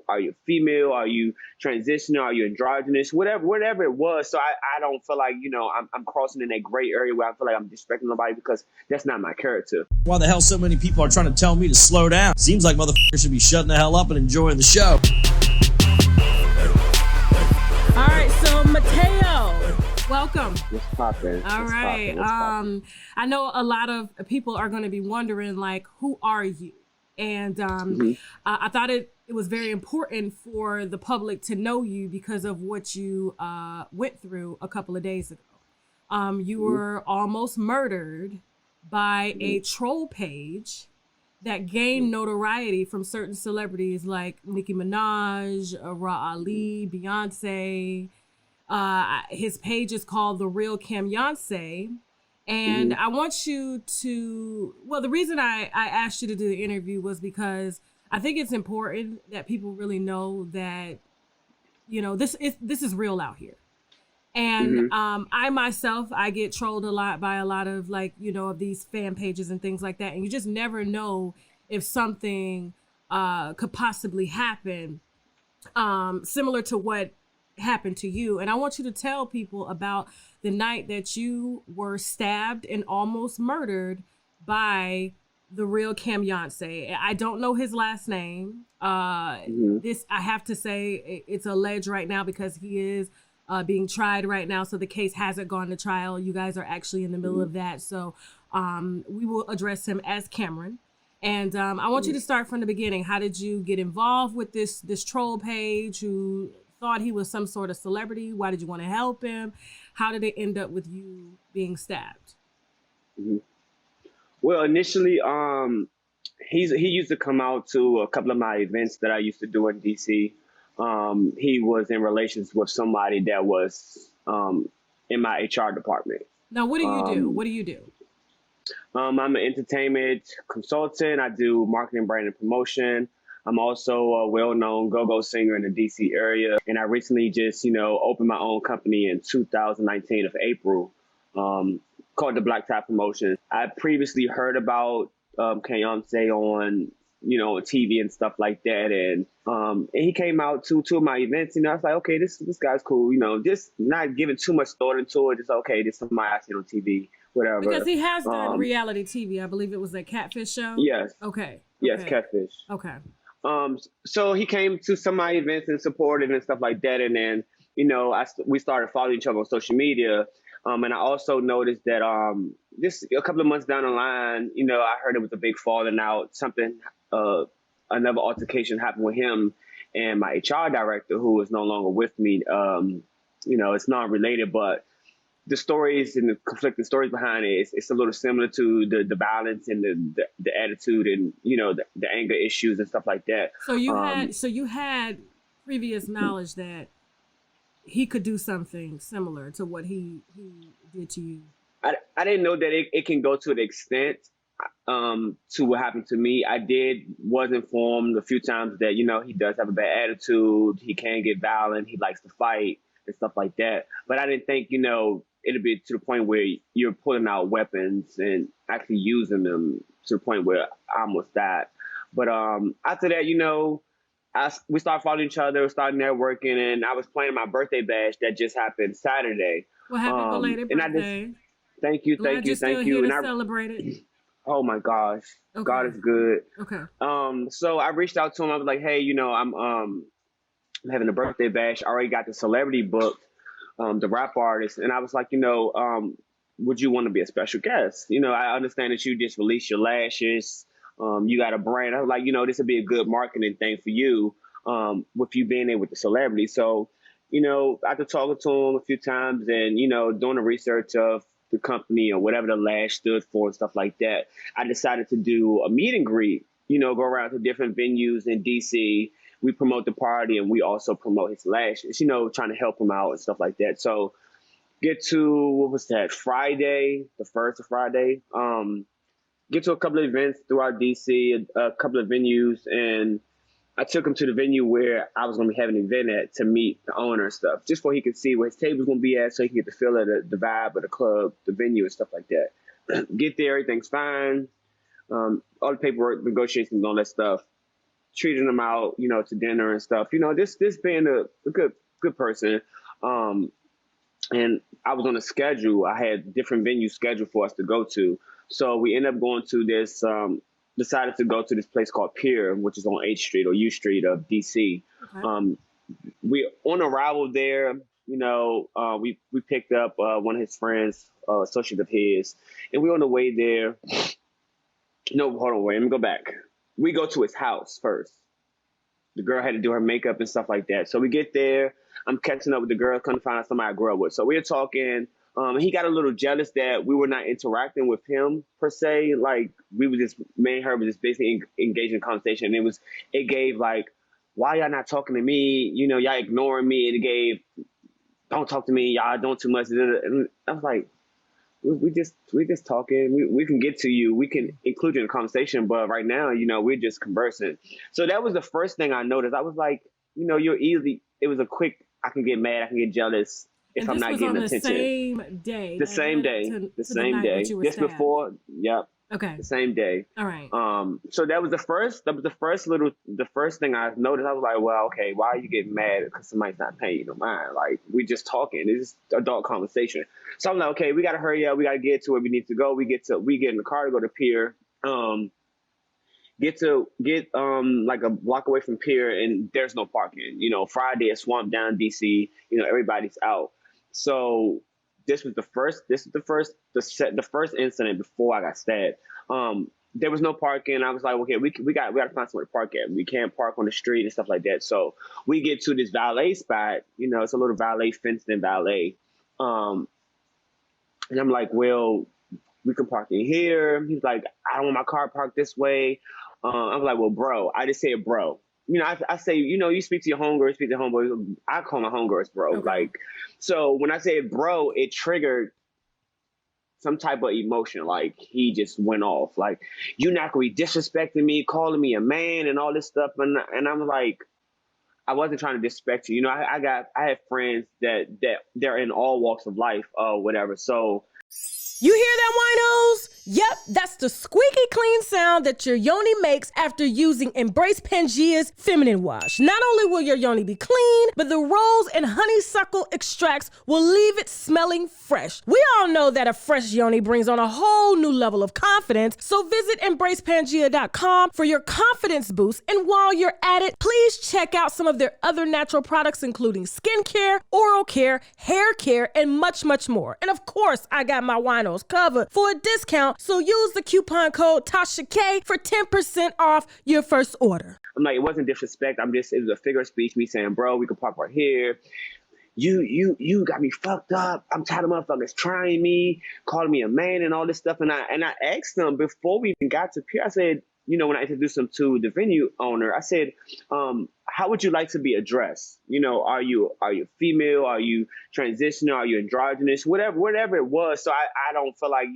Are you female? Are you transitional? Are you androgynous? Whatever it was. So I don't feel like, I'm crossing in that gray area where I feel like I'm disrespecting nobody because that's not my character. Why the hell so many people are trying to tell me to slow down? Seems like motherfuckers should be shutting the hell up and enjoying the show. All right, so Mateo, welcome. What's poppin'? All right. I know a lot of people are going to be wondering, like, who are you? And I thought it was very important for the public to know you because of what you went through a couple of days ago. You were almost murdered by a troll page that gained notoriety from certain celebrities like Nicki Minaj, Ali, Beyonce. His page is called The Real Beyonce. And I want you to, the reason I asked you to do the interview was because I think it's important that people really know that, this is real out here. And I myself, I get trolled a lot by a lot of of these fan pages and things like that. And you just never know if something could possibly happen similar to what happened to you. And I want you to tell people about the night that you were stabbed and almost murdered by the real Beyonce. I don't know his last name. This, I have to say, it's alleged right now because he is being tried right now. So the case hasn't gone to trial. You guys are actually in the middle of that. So we will address him as Cameron. And I want you to start from the beginning. How did you get involved with this troll page who thought he was some sort of celebrity? Why did you want to help him? How did it end up with you being stabbed? Well, initially, he used to come out to a couple of my events that I used to do in DC. He was in relations with somebody that was in my HR department. Now, what do you do? What do you do? I'm an entertainment consultant. I do marketing, brand, and promotion. I'm also a well-known go-go singer in the DC area. And I recently just, opened my own company in 2019 of April, called the Black Tie Promotion. I previously heard about Beyonce on, on TV and stuff like that. And he came out to two of my events. I was like, okay, this guy's cool. Just not giving too much thought into it. Just, okay, this is somebody I see on TV, whatever. Because he has done reality TV. I believe it was that Catfish show. Yes. Okay. Yes, Catfish. Okay. So he came to some of my events and supported and stuff like that. And then, we started following each other on social media. And I also noticed that just a couple of months down the line, I heard it was a big falling out. Something, another altercation happened with him and my HR director, who is no longer with me. It's not related, but the stories and the conflicting stories behind it, it's a little similar to the violence and the attitude and, the anger issues and stuff like that. So you had previous knowledge that he could do something similar to what he did to you. I didn't know that it can go to the extent to what happened to me. Was informed a few times that, he does have a bad attitude. He can get violent. He likes to fight and stuff like that. But I didn't think, it'll be to the point where you're pulling out weapons and actually using them to the point where I almost died. But after that, we started following each other, started networking, and I was planning my birthday bash that just happened Saturday. Well, happy belated birthday. Thank you. Here to celebrate it. Oh my gosh, okay. God is good. Okay. So I reached out to him. I was like, hey, I'm having a birthday bash. I already got the celebrity booked. The rap artist. And I was like, would you want to be a special guest? I understand that you just released your lashes. You got a brand. I was like, this would be a good marketing thing for you with you being there with the celebrity. So, after talking to him a few times and, doing the research of the company or whatever the lash stood for and stuff like that, I decided to do a meet and greet, go around to different venues in DC. We promote the party and we also promote his lashes, trying to help him out and stuff like that. So get to, what was that, Friday, the first of Friday, get to a couple of events throughout DC, a couple of venues. And I took him to the venue where I was going to be having an event at to meet the owner and stuff, just so he could see where his table was going to be at so he could get the feel of the vibe of the club, the venue and stuff like that. Get there, everything's fine. All the paperwork, negotiations, and all that stuff. treating them out, to dinner and stuff. This being a good person. And I was on a schedule. I had different venues scheduled for us to go to. So we ended up going to this, decided to go to this place called Pier, which is on H Street or U Street of DC. Okay. We on arrival there, we picked up one of his friends, associate of his, and we on the way there. No, hold on, wait, let me go back. We go to his house first. The girl had to do her makeup and stuff like that. So we get there. I'm catching up with the girl, couldn't find out somebody I grew up with. So we were talking. He got a little jealous that we were not interacting with him per se. Like we were just, me and her was just basically engaged in conversation. And it gave like, why y'all not talking to me? Y'all ignoring me. And it gave, don't talk to me. Y'all doing too much. And I was like, we just talking. We can get to you. We can include you in the conversation. But right now, we're just conversing. So that was the first thing I noticed. I was like, you're easy. It was a quick, I can get mad. I can get jealous if I'm not getting attention. The same day. The same day. The same day. This before. Yep. Okay. The same day. All right. So that was the first thing I noticed. I was like, well, okay, why are you getting mad? Because somebody's not paying you no mind. Like, we just talking. It's just adult conversation. So I'm like, okay, we got to hurry up. We got to get to where we need to go. We get in the car to go to Pier. Get like a block away from Pier, and there's no parking. Friday is swamp down DC. Everybody's out. So this was the first incident before I got stabbed. There was no parking. I was like, okay, we got to find somewhere to park at. We can't park on the street and stuff like that. So we get to this valet spot. It's a little valet, fenced in valet. And I'm like, well, we can park in here. He's like, I don't want my car parked this way. I was like, well, bro, I just said, bro. I say, you speak to your homegirl, speak to homeboys. I call my homegirls bro. Okay. Like, so when I say bro, it triggered some type of emotion. Like, he just went off. Like, you're not going to be disrespecting me, calling me a man and all this stuff. And I'm like, I wasn't trying to disrespect you. I have friends that they're in all walks of life or whatever. So, you hear that, winos? Yep, that's the squeaky clean sound that your yoni makes after using Embrace Pangea's feminine wash. Not only will your yoni be clean, but the rose and honeysuckle extracts will leave it smelling fresh. We all know that a fresh yoni brings on a whole new level of confidence, so visit EmbracePangea.com for your confidence boost. And while you're at it, please check out some of their other natural products, including skincare, oral care, hair care, and much, much more. And of course, I got my winos covered for a discount, so use the coupon code TASHA-K for 10% off your first order. I'm like, it wasn't disrespect. It was a figure of speech. Me saying, bro, we can park right here. You got me fucked up. I'm tired of motherfuckers trying me, calling me a man and all this stuff. And I asked them before we even got to Pier, I said, when I introduced them to the venue owner, I said, how would you like to be addressed? Are you female? Are you transitional? Are you androgynous? Whatever it was. So I don't feel like,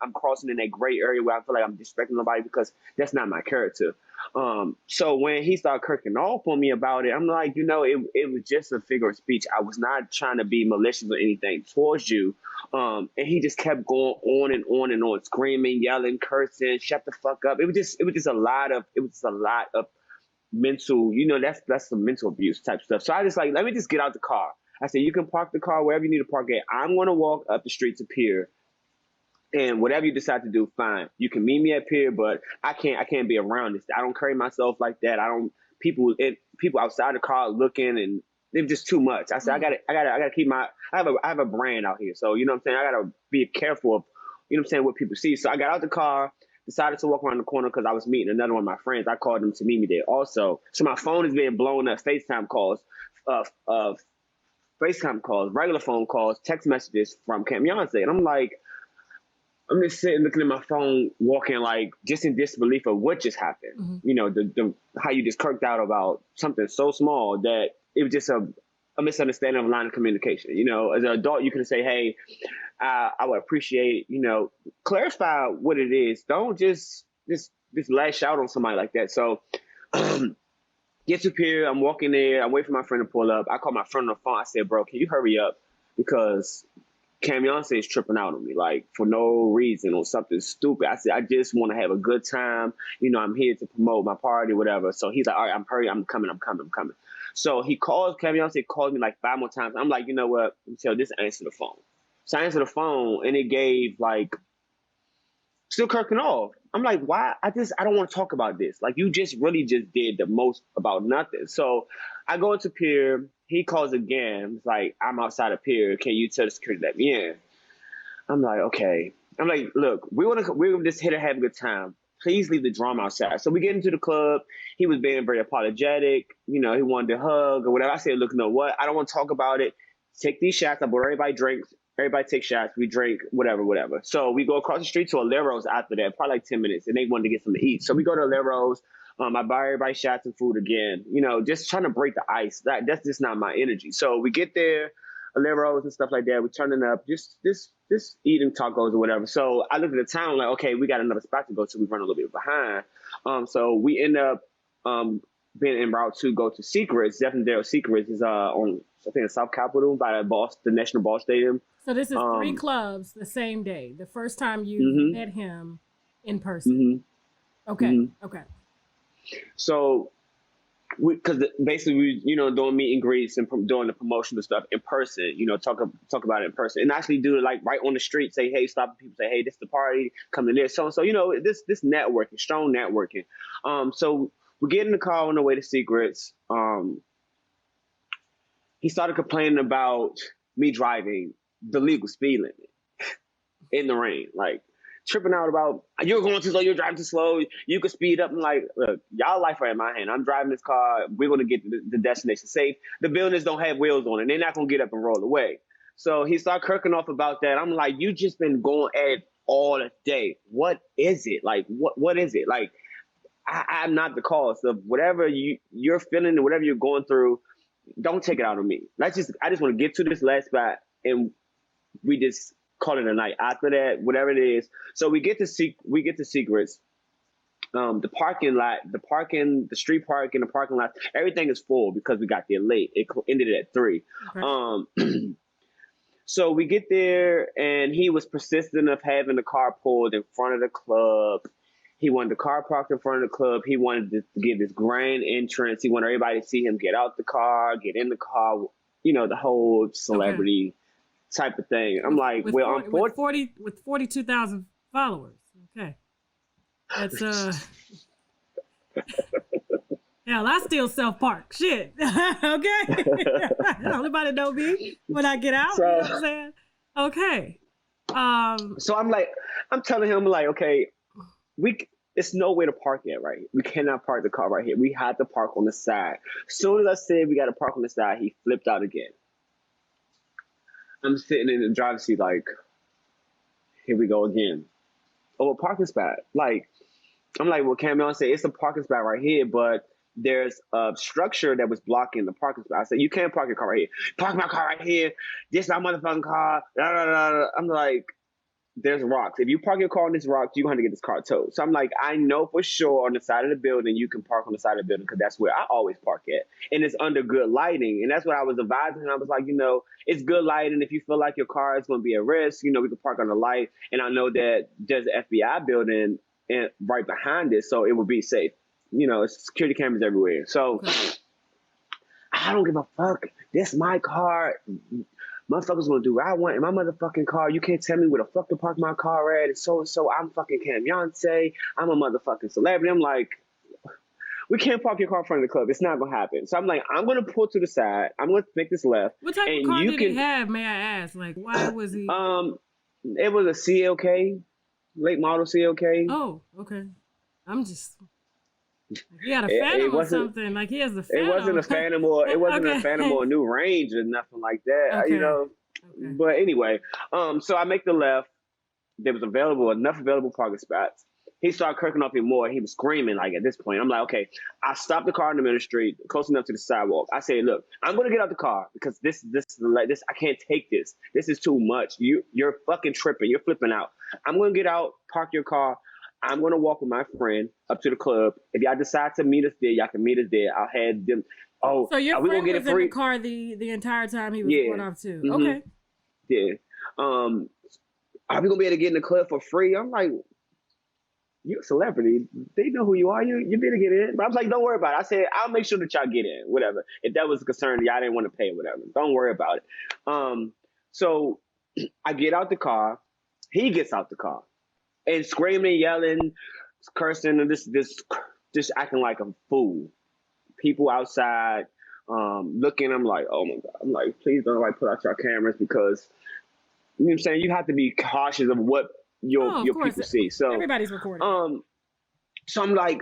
I'm crossing in that gray area where I feel like I'm disrespecting nobody, because that's not my character. So when he started kirking off on me about it, I'm like, it was just a figure of speech. I was not trying to be malicious or anything towards you. And he just kept going on and on and on, screaming, yelling, cursing, shut the fuck up. It was just a lot of mental, that's some mental abuse type stuff. So I just like, let me just get out the car. I said, you can park the car wherever you need to park at. I'm going to walk up the street to Pier, and whatever you decide to do, fine. You can meet me at Pier, but I can't be around this. I don't carry myself like that. People outside the car looking, and it's just too much. I said, I gotta keep I have a brand out here. So, you know what I'm saying? I gotta be careful of, what people see. So I got out the car, decided to walk around the corner because I was meeting another one of my friends. I called them to meet me there also. So my phone is being blown up, FaceTime calls, regular phone calls, text messages from Camp Beyonce. And I'm like, I'm just sitting looking at my phone, walking like just in disbelief of what just happened. Mm-hmm. How you just kirked out about something so small that it was just a misunderstanding of line of communication. As an adult, you can say, hey, I would appreciate, clarify what it is. Don't just lash out on somebody like that. So get to Pier, I'm walking there, I'm waiting for my friend to pull up. I call my friend on the phone. I said, bro, can you hurry up? Because Beyonce is tripping out on me, like for no reason or something stupid. I said, I just want to have a good time. You know, I'm here to promote my party, whatever. So he's like, all right, I'm coming. So Beyonce calls me like 5 more times. I'm like, you know what? So just answer the phone. So I answered the phone and it gave like, still kirking off. I'm like, why? I don't want to talk about this. Like, you just really just did the most about nothing. So I go into Pier. He calls again. It's like, I'm outside of Pier. Can you tell the security to let me in? I'm like, okay. I'm like, look, we're just here to have a good time. Please leave the drama outside. So we get into the club. He was being very apologetic. You know, he wanted to hug or whatever. I said, look, you know what? I don't want to talk about it. Take these shots. I bought everybody drinks. Everybody take shots. We drink, whatever. So we go across the street to Alero's after that, probably like 10 minutes, and they wanted to get something to eat. So we go to Alero's. I buy everybody shots and food again. You know, just trying to break the ice. That's just not my energy. So we get there, Alero's and stuff like that. We're turning up, just eating tacos or whatever. So I look at the town like, okay, we got another spot to go to. We run a little bit behind. So we end up being en route to go to Secrets. Definitely Secrets is on, I think, the South Capitol by the National Ball Stadium. So this is 3 clubs the same day. The first time you met him in person. Okay. Okay. So, because basically we, you know, doing meet and greets and doing the promotional stuff in person, you know, talk about it in person, and actually do it like right on the street. Say, hey, stop people. Say, hey, this is the party. Come to this. So you know, this networking, strong networking. So we get in the car on the way to Secrets. He started complaining about me driving the legal speed limit in the rain, like tripping out about, you're going too slow, you're driving too slow, you could speed up. I'm like, look, y'all life are in my hand. I'm driving this car. We're going to get to the destination safe. The buildings don't have wheels on it. They're not going to get up and roll away. So he started kirking off about that. I'm like, you just been going at it all day. What is it? Like, what is it? Like, I'm not the cause of whatever you're feeling or whatever you're going through. Don't take it out on me. I just want to get to this last spot and we just call it a night. After that, whatever it is. So we get to Secrets. The parking lot, the street parking, the parking lot, everything is full because we got there late. It ended at 3. Okay. So we get there and he was persistent of having the car pulled in front of the club. He wanted the car parked in front of the club. He wanted to give this grand entrance. He wanted everybody to see him get out the car, get in the car, you know, the whole celebrity type of thing. I'm like, with 42,000 followers. Okay. That's hell, I still self-park. Shit. Okay. Nobody know me when I get out. So, you know what I'm saying? Okay. So I'm telling him like, okay, it's nowhere to park at, right? We cannot park the car right here. We had to park on the side. As soon as I said we got to park on the side, he flipped out again. I'm sitting in the driver's seat like, here we go again. Oh, a parking spot. Like, I'm like, well, K.l.L. say it's a parking spot right here, but there's a structure that was blocking the parking spot. I said, you can't park your car right here. Park my car right here. This is my motherfucking car. I'm like, there's rocks. If you park your car on this rock, you're going to get this car towed. So I'm like, I know for sure on the side of the building, you can park on the side of the building because that's where I always park at. And it's under good lighting. And that's what I was advising him. I was like, you know, it's good lighting. If you feel like your car is going to be at risk, you know, we can park on the light. And I know that there's an FBI building right behind it, so it would be safe. You know, it's security cameras everywhere. So I don't give a fuck. This is my car. Motherfuckers gonna do what I want in my motherfucking car. You can't tell me where the fuck to park my car at. And so I'm fucking Beyonce. I'm a motherfucking celebrity. I'm like, we can't park your car in front of the club. It's not gonna happen. So I'm like, I'm gonna pull to the side. I'm gonna make this left. What type of car did he have? May I ask? Like, why was he? It was a CLK, late model CLK. Oh, okay. I'm just. He had a Phantom or something. Like he has a Phantom. It wasn't a Phantom or a Phantom or a New Range or nothing like that. Okay. You know. Okay. But anyway, so I make the left. There was enough available parking spots. He started kirking off even more. He was screaming like at this point. I'm like, okay. I stopped the car in the middle of the street, close enough to the sidewalk. I said, look, I'm gonna get out the car because this I can't take this. This is too much. You're fucking tripping. You're flipping out. I'm gonna get out, park your car. I'm going to walk with my friend up to the club. If y'all decide to meet us there, y'all can meet us there. I'll have them. Oh, so your friend was in the car the entire time he was going off too. Mm-hmm. Okay. Yeah. Um, are we gonna be able to get in the club for free? I'm like, you're a celebrity. They know who you are. You better get in. But I was like, don't worry about it. I said, I'll make sure that y'all get in, whatever. If that was a concern, y'all didn't want to pay, whatever. Don't worry about it. So I get out the car. He gets out the car and screaming and yelling, cursing, and just acting like a fool. People outside looking. I'm like, oh my God. I'm like, please don't like put out your cameras because you know what I'm saying. You have to be cautious of what your people see. So everybody's recording. So I'm like,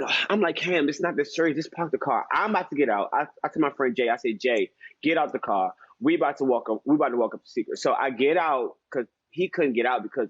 Cam, it's not that serious. Just park the car. I'm about to get out. I told my friend Jay, I said, Jay, get out the car. We about to walk up the secret. So I get out because he couldn't get out because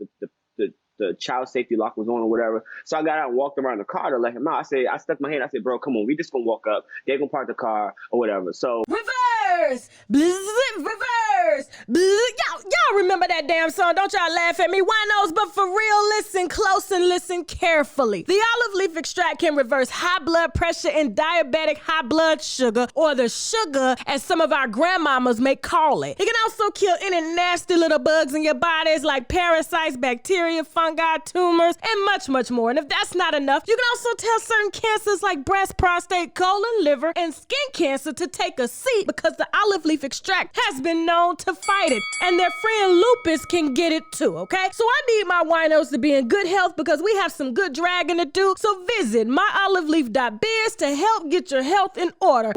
the child safety lock was on or whatever. So I got out and walked around the car to let him out. I stuck my hand. I said, bro, come on. We just gonna walk up. They're gonna park the car or whatever. So Reverse! Reverse! Y'all remember that damn song? Don't y'all laugh at me, winos, but for real, listen close and listen carefully. The olive leaf extract can reverse high blood pressure and diabetic high blood sugar, or the sugar as some of our grandmamas may call it. It can also kill any nasty little bugs in your bodies like parasites, bacteria, fungi, tumors, and much, much more. And if that's not enough, you can also tell certain cancers like breast, prostate, colon, liver, and skin cancer to take a seat because the olive leaf extract has been known to fight it. And their friend lupus can get it too, okay? So I need my winos to be in good health because we have some good dragging to do. So visit myoliveleaf.biz to help get your health in order.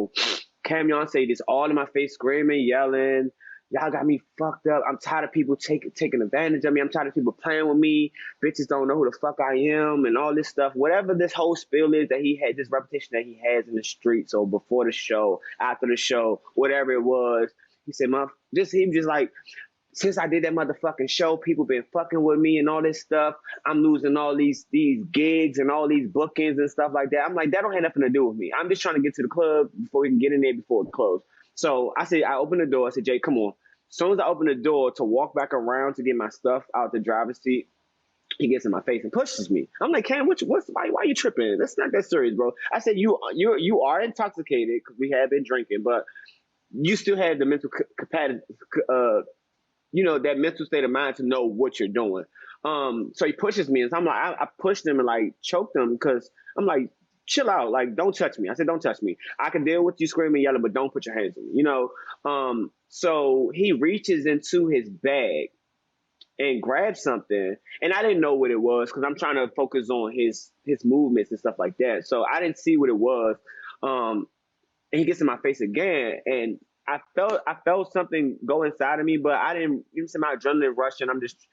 Cam Beyonce just all in my face, screaming, yelling. Y'all got me fucked up. I'm tired of people taking advantage of me. I'm tired of people playing with me. Bitches don't know who the fuck I am and all this stuff. Whatever this whole spill is that he had, this reputation that he has in the streets, or before the show, after the show, whatever it was. He said, he just like, since I did that motherfucking show, people been fucking with me and all this stuff. I'm losing all these gigs and all these bookings and stuff like that. I'm like, that don't have nothing to do with me. I'm just trying to get to the club before we can get in there before it closed. So I opened the door. I said, Jay, come on. As soon as I open the door to walk back around to get my stuff out the driver's seat, he gets in my face and pushes me. I'm like, Cam, why are you tripping? That's not that serious, bro. I said, you are intoxicated because we have been drinking, but you still had the mental capacity, that mental state of mind to know what you're doing. So he pushes me, and so I'm like, I pushed him and like choked him because I'm like, chill out, like don't touch me. I said, don't touch me. I can deal with you screaming, yelling, but don't put your hands on me. So he reaches into his bag and grabs something, and I didn't know what it was because I'm trying to focus on his movements and stuff like that. So I didn't see what it was. And he gets in my face again, and I felt something go inside of me, but I didn't. You see my adrenaline rushing. I'm just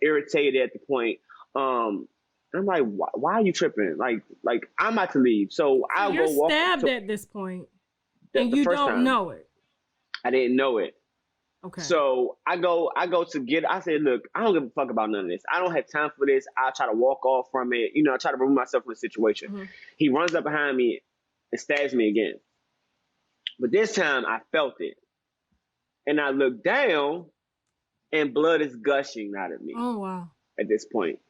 irritated at the point. I'm like, why are you tripping? Like I'm about to leave, so I'll go walk. You're stabbed at this point, and you don't know it. I didn't know it. Okay. So I go to get. I said, look, I don't give a fuck about none of this. I don't have time for this. I'll try to walk off from it. I try to remove myself from the situation. Mm-hmm. He runs up behind me and stabs me again. But this time I felt it. And I looked down and blood is gushing out of me. Oh, wow. At this point.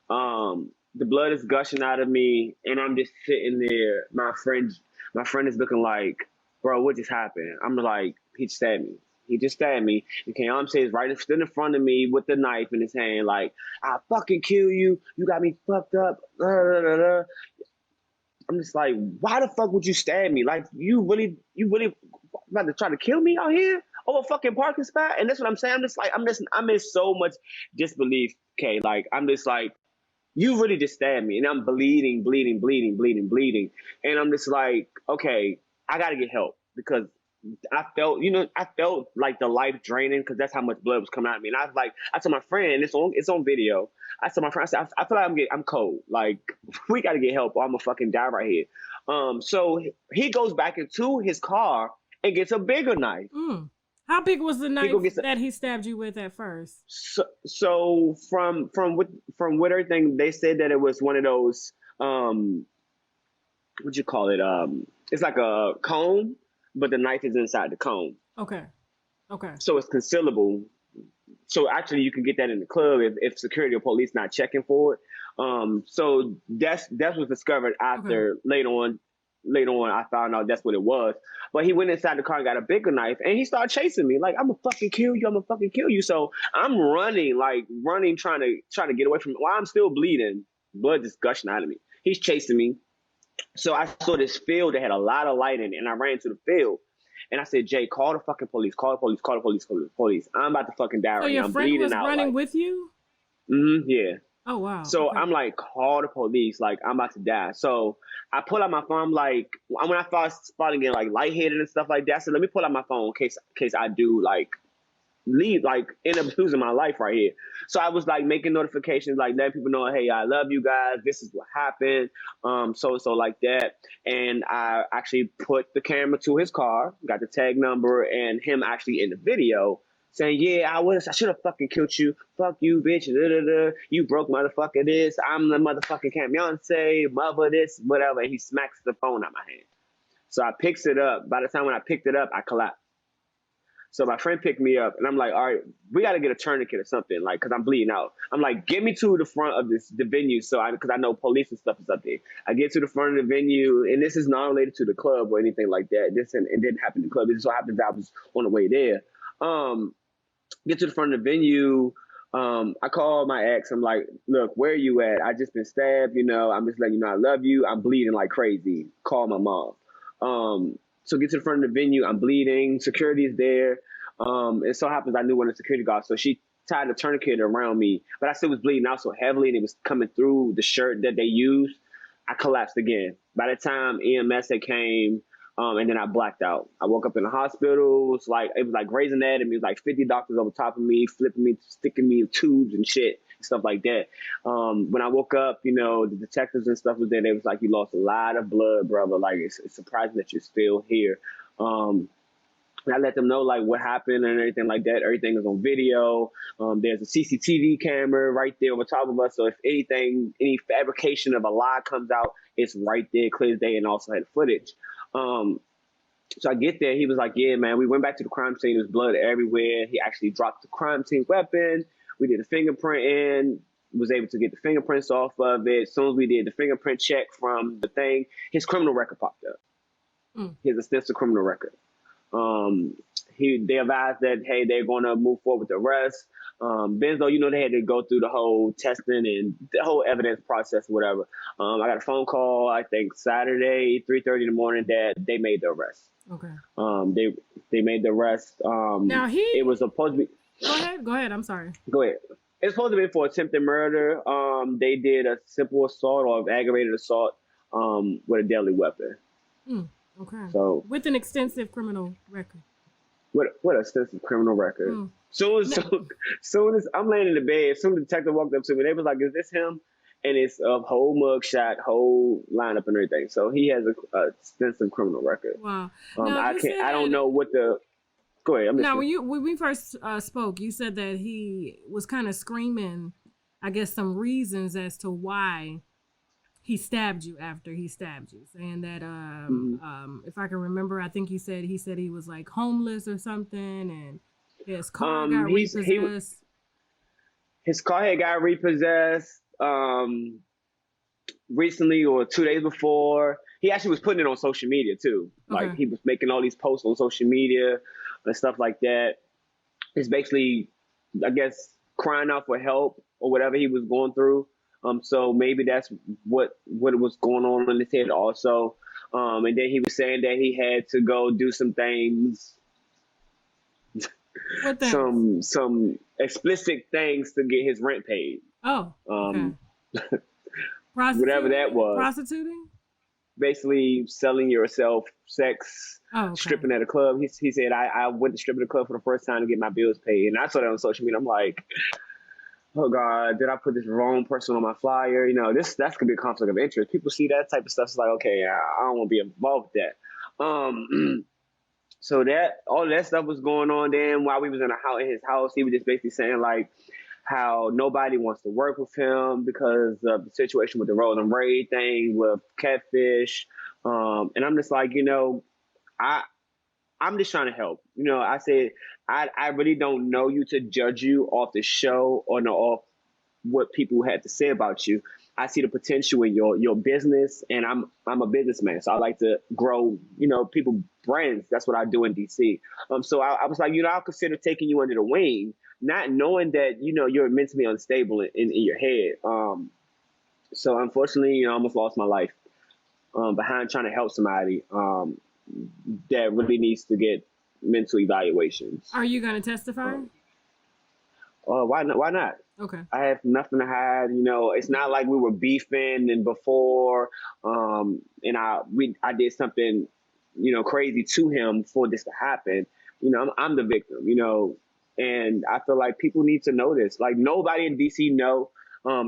The blood is gushing out of me and I'm just sitting there. My friend is looking like, bro, what just happened? I'm like, he stabbed me. He just stabbed me. And K.l.L. is stood in front of me with the knife in his hand, like, I'll fucking kill you. You got me fucked up. I'm just like, why the fuck would you stab me? Like, you really about to try to kill me out here over a fucking parking spot? And that's what I'm saying. I'm in so much disbelief, Kay. Like, I'm just like, you really just stabbed me. And I'm bleeding. And I'm just like, okay, I got to get help because I felt like the life draining because that's how much blood was coming out of me. And I was like, I told my friend, it's on video. I told my friend, I said, I feel like I'm cold. Like, we got to get help or I'm going to fucking die right here. So he goes back into his car and gets a bigger knife. Mm. How big was the knife that he stabbed you with at first? So from what everything, they said that it was one of those, what'd you call it? It's like a comb, but the knife is inside the comb. Okay. So it's concealable. So actually, you can get that in the club if security or police not checking for it. So that's was discovered after later on. later on, I found out that's what it was. But he went inside the car and got a bigger knife, and he started chasing me like, "I'm gonna fucking kill you! I'm gonna fucking kill you!" So I'm running, trying to get away from him. While I'm still bleeding, blood just gushing out of me. He's chasing me. So I saw this field that had a lot of light in it, and I ran to the field. And I said, "Jay, call the fucking police! Call the police! Call the police! Call the police! I'm about to fucking die So right your now. I'm friend bleeding was out." running with you? Yeah. Oh wow. So Okay. I'm like, call the police, like I'm about to die. So I pull out my phone. I'm like, when I started getting like lightheaded and stuff like that, I said, let me pull out my phone in case I do like leave, like end up losing my life right here. So I was like making notifications, like letting people know, hey, I love you guys. This is what happened. So like that. And I actually put the camera to his car, got the tag number, and him actually in the video saying, yeah, I should have fucking killed you. Fuck you, bitch. Da, da, da. You broke motherfucker this. I'm the motherfucking Beyonce, mother this, whatever. And he smacks the phone out my hand. So I picks it up. By the time when I picked it up, I collapsed. So my friend picked me up, and I'm like, all right, we got to get a tourniquet or something, like, because I'm bleeding out. I'm like, get me to the front of the venue, because I know police and stuff is up there. I get to the front of the venue, and this is not related to the club or anything like that. It didn't happen in the club. This is what happened. I was on the way there. Get to the front of the venue. I call my ex. I'm like, look, where are you at? I just been stabbed. I'm just letting you know I love you. I'm bleeding like crazy. Call my mom. So get to the front of the venue. I'm bleeding. Security is there. It so happens I knew one of the security guards. So she tied a tourniquet around me, but I still was bleeding out so heavily, and it was coming through the shirt that they used. I collapsed again. By the time EMS had came, and then I blacked out. I woke up in the hospital. It was like Grey's Anatomy. It was like 50 doctors over top of me, flipping me, sticking me in tubes and shit, and stuff like that. When I woke up, the detectives and stuff was there. They was like, you lost a lot of blood, brother. Like, it's surprising that you're still here. I let them know like what happened and everything like that. Everything is on video. There's a CCTV camera right there over top of us. So if any fabrication of a lie comes out, it's right there, clear as day, and also had footage. So I get there. He was like, yeah, man, we went back to the crime scene. There's blood everywhere. He actually dropped the crime scene weapon. We did a fingerprint in, was able to get the fingerprints off of it. As soon as we did the fingerprint check from the thing, his criminal record popped up. His extensive criminal record. They advised that, hey, they're going to move forward with the arrest. Benzo, they had to go through the whole testing and the whole evidence process, whatever. I got a phone call, I think Saturday, 3:30 in the morning, that they made the arrest. Okay. They made the arrest. Now it was supposed to be. Go ahead. I'm sorry. Go ahead. It's supposed to be for attempted murder. They did a simple assault or aggravated assault with a deadly weapon. Okay. So with an extensive criminal record. What extensive criminal record. Soon as I'm laying in the bed, soon the detective walked up to me, they was like, is this him? And it's a whole mugshot, whole lineup and everything. So he has a extensive criminal record. Wow. I don't know what the. Go ahead. Now, when we first spoke, you said that he was kind of screaming, I guess, some reasons as to why he stabbed you after he stabbed you, saying that if I can remember, I think he said he was like homeless or something, and his car got repossessed. His car had got repossessed recently, or 2 days before. He actually was putting it on social media too. Okay. Like, he was making all these posts on social media and stuff like that. It's basically, I guess, crying out for help or whatever he was going through. So maybe that's what was going on in his head also. And then he was saying that he had to go do some things, some explicit things to get his rent paid. Oh, okay. Whatever that was. Prostituting? Basically selling yourself, sex, stripping at a club. He said, I went to strip at a club for the first time to get my bills paid. And I saw that on social media. I'm like, oh God, did I put this wrong person on my flyer? That's gonna be a conflict of interest. People see that type of stuff. It's like, okay, I don't want to be involved with that. So all that stuff was going on. Then while we was in his house, he was just basically saying like how nobody wants to work with him because of the situation with the Roll and Raid thing with Catfish. And I'm just like, I'm just trying to help. I said, I really don't know you to judge you off the show or off what people had to say about you. I see the potential in your business, and I'm a businessman, so I like to grow, people brands. That's what I do in DC. So I was like, I'll consider taking you under the wing, not knowing that you're mentally unstable in your head. So unfortunately, I almost lost my life behind trying to help somebody that really needs to get mental evaluations. Are you going to testify? Why not? Why not? Okay. I have nothing to hide. It's not like we were beefing and before, and I did something, crazy to him for this to happen. I'm the victim. And I feel like people need to know this. Like nobody in DC know.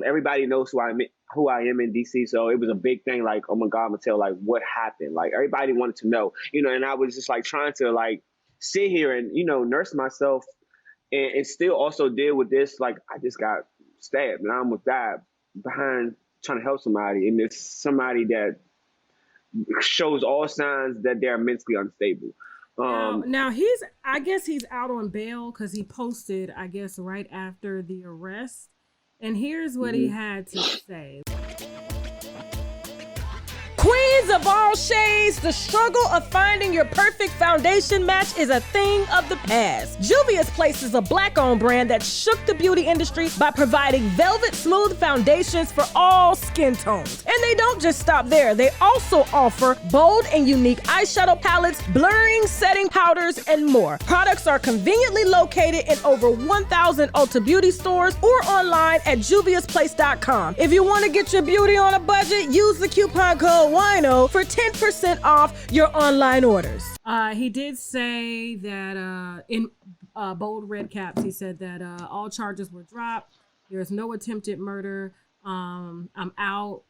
Everybody knows who I am in DC. So it was a big thing. Like, oh my God, I'm gonna tell like what happened. Like everybody wanted to know. And I was just like trying to like sit here and nurse myself. And still also deal with this, like I just got stabbed and I almost died behind trying to help somebody. And it's somebody that shows all signs that they're mentally unstable. Now I guess he's out on bail because he posted, I guess, right after the arrest. And here's what he had to say. Queens of all shades, the struggle of finding your perfect foundation match is a thing of the past. Juvia's Place is a Black-owned brand that shook the beauty industry by providing velvet smooth foundations for all skin tones. And they don't just stop there. They also offer bold and unique eyeshadow palettes, blurring setting powders, and more. Products are conveniently located in over 1,000 Ulta Beauty stores or online at juviasplace.com. If you want to get your beauty on a budget, use the coupon code Wino for 10% off your online orders. He did say that in bold red caps, he said that all charges were dropped. There's no attempted murder. I'm out.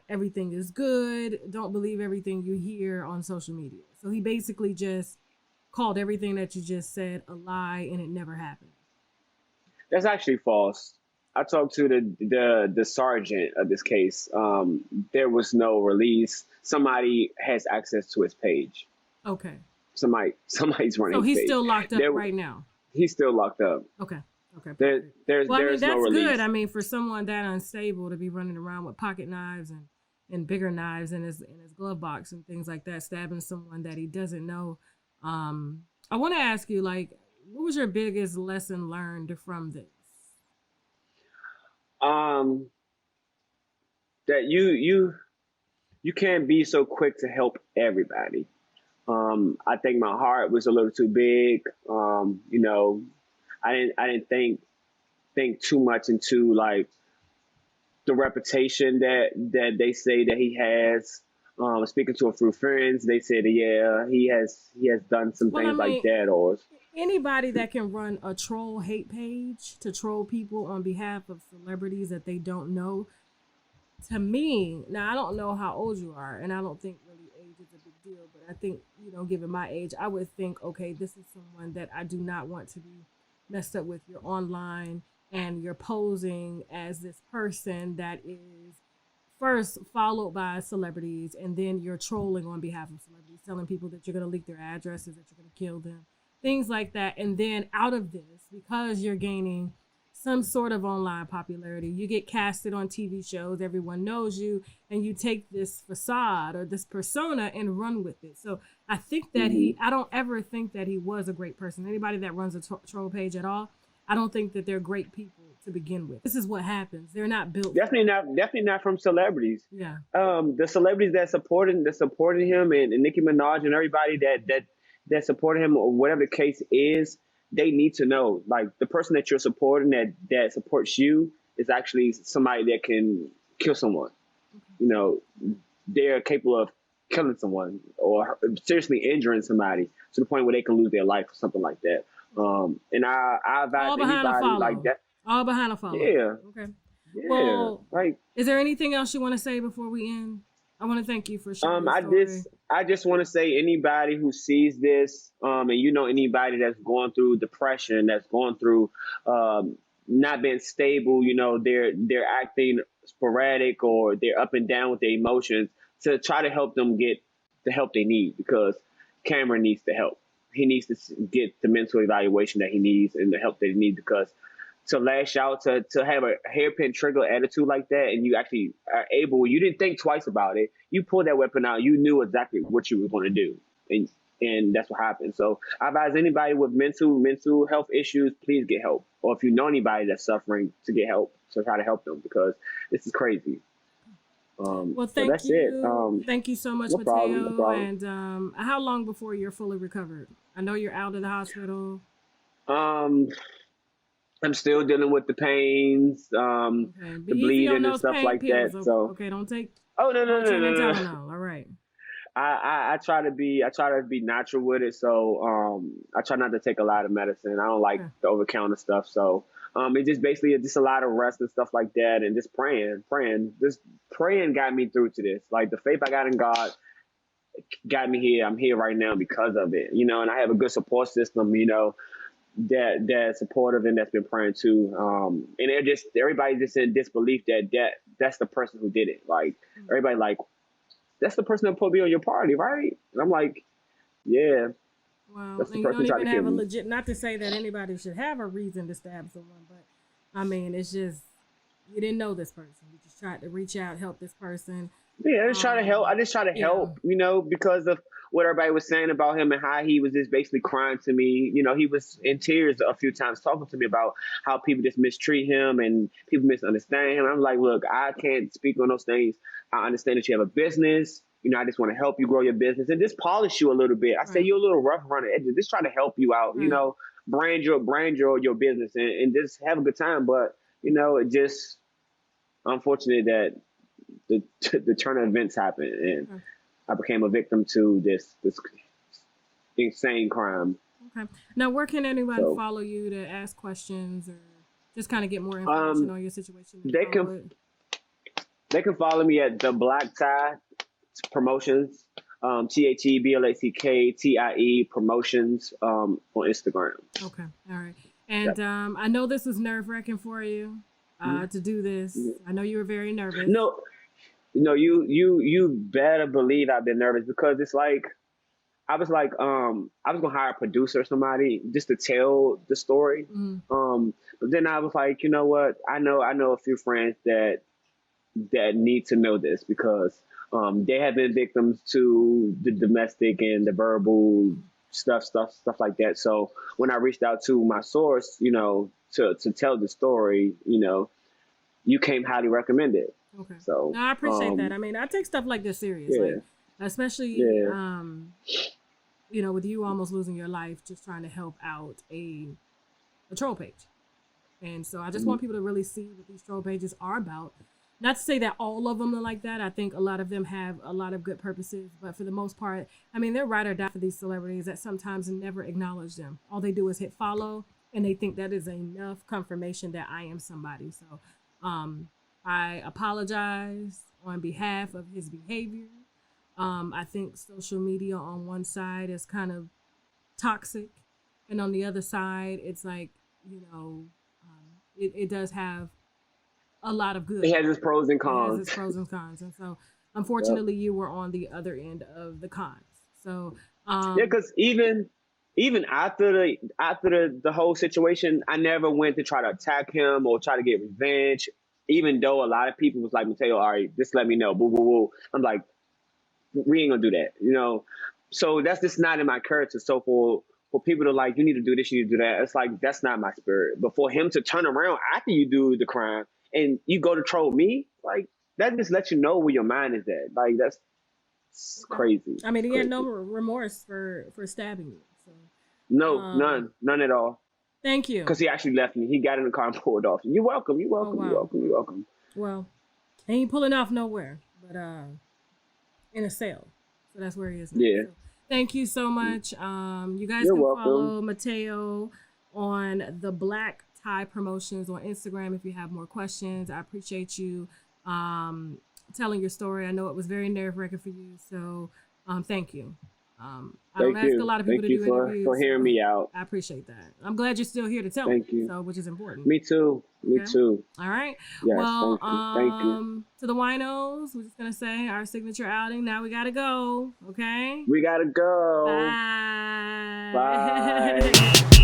Everything is good. Don't believe everything you hear on social media. So he basically just called everything that you just said a lie, and it never happened. That's actually false. I talked to the sergeant of this case. There was no release. Somebody has access to his page. Okay. Somebody's running. So he's his page. still locked up right now. He's still locked up. Okay. Okay. There's that's no release. good. I mean, for someone that unstable to be running around with pocket knives and bigger knives in his glove box and things like that, stabbing someone that he doesn't know. I want to ask you, like, what was your biggest lesson learned from this? That you can't be so quick to help everybody. I think my heart was a little too big. I didn't think too much into like the reputation that they say that he has. Speaking to a few friends, they said, yeah, he has done some things like that. Or anybody that can run a troll hate page to troll people on behalf of celebrities that they don't know. To me, now I don't know how old you are, and I don't think really age is a big deal, but I think, given my age, I would think, okay, this is someone that I do not want to be messed up with. You're online and you're posing as this person that is first followed by celebrities, and then you're trolling on behalf of celebrities, telling people that you're going to leak their addresses, that you're going to kill them, things like that. And then out of this, because you're gaining some sort of online popularity, you get casted on TV shows, everyone knows you, and you take this facade or this persona and run with it. So I think that I don't ever think that he was a great person. Anybody that runs a troll page at all, I don't think that they're great people to begin with. This is what happens. They're not built. Definitely not from celebrities. Yeah. The celebrities that supported him and Nicki Minaj and everybody that supported him, or whatever the case is, they need to know, like, the person that you're supporting that supports you is actually somebody that can kill someone. They're capable of killing someone or seriously injuring somebody to the point where they can lose their life or something like that. And I advise anybody like that. All behind a follow. Yeah. Okay. Yeah. Well, like, is there anything else you want to say before we end? I want to thank you for sharing your story. I just want to say, anybody who sees this, and anybody that's going through depression, that's going through not being stable, they're acting sporadic or they're up and down with their emotions, to try to help them get the help they need, because Cameron needs the help. He needs to get the mental evaluation that he needs and the help that he needs, because to lash out, to have a hairpin trigger attitude like that, and you actually are able, you didn't think twice about it. You pulled that weapon out, you knew exactly what you were going to do. And that's what happened. So I advise anybody with mental health issues, please get help. Or if you know anybody that's suffering, to get help, so try to help them, because this is crazy. Well, so that's it. Thank you so much, no Mateo. problem, no problem. And how long before you're fully recovered? I know you're out of the hospital. I'm still dealing with the pains, the bleeding and stuff like pills, that. So okay, don't take. Oh no. All right. I try to be natural with it. So I try not to take a lot of medicine. I don't like the over counter stuff. So it just basically just a lot of rest and stuff like that, and just praying. Just praying got me through to this. Like the faith I got in God got me here. I'm here right now because of it. And I have a good support system. That's supportive and that's been praying too. And everybody's just in disbelief that's the person who did it. Like everybody like, that's the person that put me on your party, right? And I'm like, yeah. Wow. That's the and person you don't even have a me. legit, not to say that anybody should have a reason to stab someone, but I mean, it's just, you didn't know this person. You just tried to reach out, help this person. Yeah, I just try to help. Help, because of what everybody was saying about him and how he was just basically crying to me. He was in tears a few times talking to me about how people just mistreat him and people misunderstand him. I'm like, look, I can't speak on those things. I understand that you have a business. I just want to help you grow your business and just polish you a little bit. I say you're a little rough around the edges. Just try to help you out, brand your business and just have a good time. But, it just unfortunate that the turn of events happened and I became a victim to this insane crime. Okay. Now, where can anyone follow you to ask questions or just kind of get more information on your situation? They can follow me at the Black Tie Promotions, THEBLACKTIE Promotions on Instagram. Okay, all right. And I know this was nerve-wracking for you to do this. I know you were very nervous. No, you better believe I've been nervous, because it's like I was gonna hire a producer or somebody just to tell the story. But then I was like, you know what? I know a few friends that need to know this, because they have been victims to the domestic and the verbal stuff like that. So when I reached out to my source, to tell the story, you came highly recommended. Okay. So no, I appreciate that. I mean, I take stuff like this serious, especially with you almost losing your life, just trying to help out a troll page. And so I just want people to really see what these troll pages are about. Not to say that all of them are like that. I think a lot of them have a lot of good purposes, but for the most part, I mean, they're ride or die for these celebrities that sometimes never acknowledge them. All they do is hit follow, and they think that is enough confirmation that I am somebody. So I apologize on behalf of his behavior. I think social media on one side is kind of toxic, and on the other side, it's like, it does have a lot of good. It has its pros and cons. It has its pros and cons. And so, unfortunately, you were on the other end of the cons. So, because even after the whole situation, I never went to try to attack him or try to get revenge. Even though a lot of people was like, Mateo, all right, just let me know. Boo, boo, boo. I'm like, we ain't gonna do that, So that's just not in my character. So for people to like, you need to do this, you need to do that, it's like, that's not my spirit. But for him to turn around after you do the crime and you go to troll me, like, that just lets you know where your mind is at. Like, that's crazy. I mean, he had no remorse for stabbing you. So. No, none at all. Thank you. Because he actually left me. He got in the car and pulled off. You're welcome. You're welcome. Oh, wow. You're welcome. Well, he ain't pulling off nowhere, but in a cell. So that's where he is now. Yeah. So, thank you so much. You guys You're can welcome. follow Mateo on the Black Tie Promotions on Instagram if you have more questions. I appreciate you telling your story. I know it was very nerve-wracking for you, so thank you. I don't ask a lot of people to do interviews. For hearing me out. I appreciate that. I'm glad you're still here to tell me, so, which is important. Me too. Me too. All right. Yes, well, thank you. To the winos, we're just going to say our signature outing. Now we got to go. Okay? We got to go. Bye. Bye.